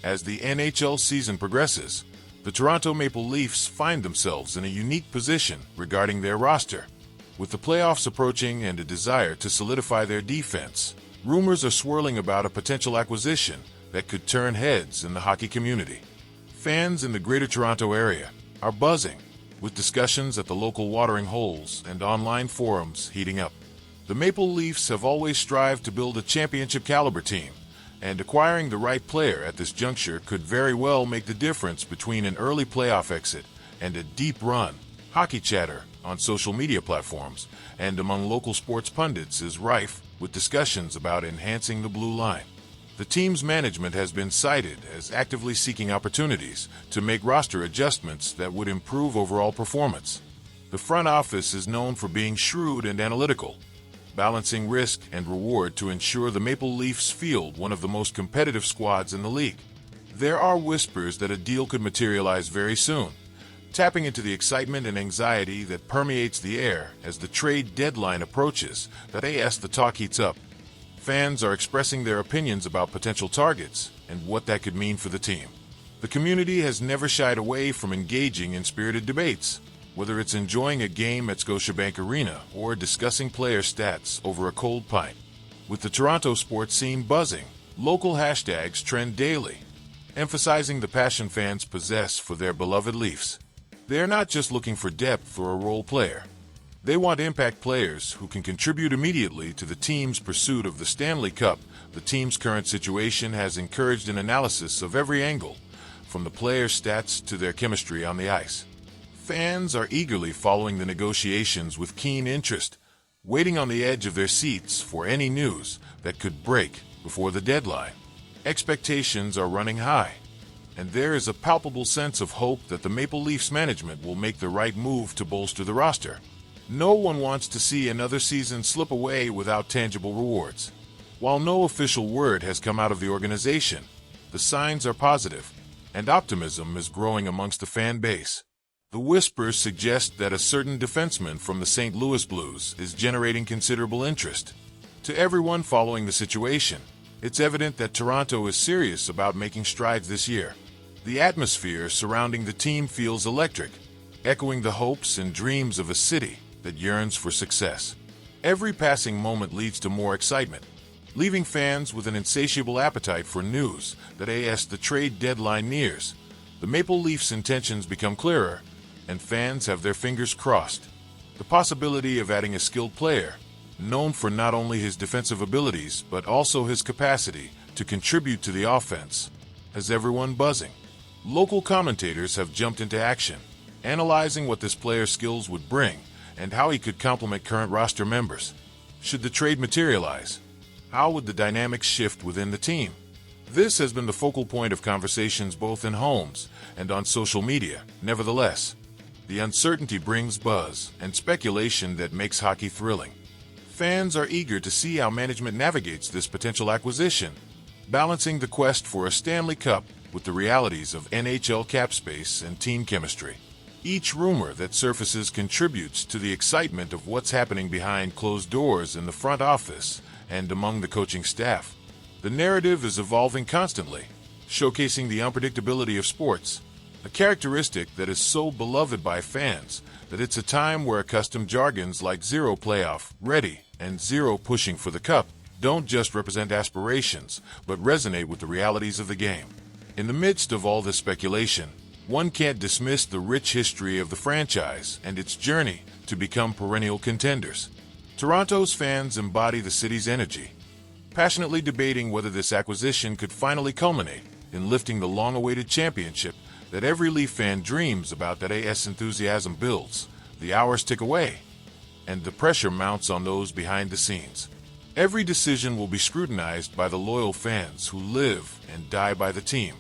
As the NHL season progresses, the Toronto Maple Leafs find themselves in a unique position regarding their roster. With the playoffs approaching and a desire to solidify their defense, rumors are swirling about a potential acquisition that could turn heads in the hockey community. Fans in the Greater Toronto Area are buzzing, with discussions at the local watering holes and online forums heating up. The Maple Leafs have always strived to build a championship-caliber team, and acquiring the right player at this juncture could very well make the difference between an early playoff exit and a deep run. Hockey chatter on social media platforms and among local sports pundits is rife with discussions about enhancing the blue line. The team's management has been cited as actively seeking opportunities to make roster adjustments that would improve overall performance. The front office is known for being shrewd and analytical, balancing risk and reward to ensure the Maple Leafs field one of the most competitive squads in the league. There are whispers that a deal could materialize very soon, tapping into the excitement and anxiety that permeates the air as the trade deadline approaches. As the talk heats up, fans are expressing their opinions about potential targets and what that could mean for the team. The community has never shied away from engaging in spirited debates, whether it's enjoying a game at Scotiabank Arena or discussing player stats over a cold pint. With the Toronto sports scene buzzing, local hashtags trend daily, emphasizing the passion fans possess for their beloved Leafs. They're not just looking for depth or a role player. They want impact players who can contribute immediately to the team's pursuit of the Stanley Cup. The team's current situation has encouraged an analysis of every angle, from the players' stats to their chemistry on the ice. Fans are eagerly following the negotiations with keen interest, waiting on the edge of their seats for any news that could break before the deadline. Expectations are running high, and there is a palpable sense of hope that the Maple Leafs management will make the right move to bolster the roster. No one wants to see another season slip away without tangible rewards. While no official word has come out of the organization, the signs are positive, and optimism is growing amongst the fan base. The whispers suggest that a certain defenseman from the St. Louis Blues is generating considerable interest. To everyone following the situation, it's evident that Toronto is serious about making strides this year. The atmosphere surrounding the team feels electric, echoing the hopes and dreams of a city that yearns for success. Every passing moment leads to more excitement, leaving fans with an insatiable appetite for news. As the trade deadline nears, the Maple Leafs' intentions become clearer, and fans have their fingers crossed. The possibility of adding a skilled player, known for not only his defensive abilities but also his capacity to contribute to the offense, has everyone buzzing. Local commentators have jumped into action, analyzing what this player's skills would bring and how he could complement current roster members. Should the trade materialize, how would the dynamics shift within the team? This has been the focal point of conversations both in homes and on social media. Nevertheless, the uncertainty brings buzz and speculation that makes hockey thrilling. Fans are eager to see how management navigates this potential acquisition, balancing the quest for a Stanley Cup with the realities of NHL cap space and team chemistry. Each rumor that surfaces contributes to the excitement of what's happening behind closed doors in the front office and among the coaching staff. The narrative is evolving constantly, showcasing the unpredictability of sports, a characteristic that is so beloved by fans that it's a time where accustomed jargons like zero playoff ready and zero pushing for the cup don't just represent aspirations, but resonate with the realities of the game. In the midst of all this speculation, one can't dismiss the rich history of the franchise and its journey to become perennial contenders. Toronto's fans embody the city's energy, passionately debating whether this acquisition could finally culminate in lifting the long-awaited championship that every Leaf fan dreams about. As enthusiasm builds, the hours tick away, and the pressure mounts on those behind the scenes. Every decision will be scrutinized by the loyal fans who live and die by the team.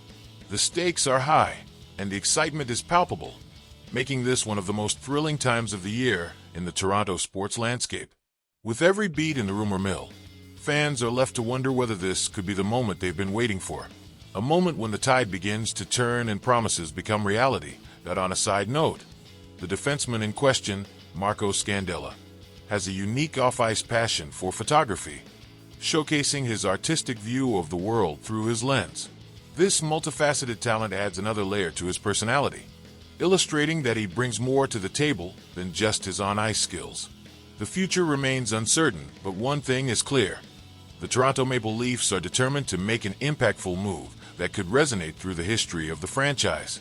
The stakes are high, and the excitement is palpable, making this one of the most thrilling times of the year in the Toronto sports landscape. With every beat in the rumor mill, fans are left to wonder whether this could be the moment they've been waiting for. A moment when the tide begins to turn and promises become reality. On a side note, the defenseman in question, Marco Scandella, has a unique off-ice passion for photography, showcasing his artistic view of the world through his lens. This multifaceted talent adds another layer to his personality, illustrating that he brings more to the table than just his on-ice skills. The future remains uncertain, but one thing is clear. The Toronto Maple Leafs are determined to make an impactful move that could resonate through the history of the franchise.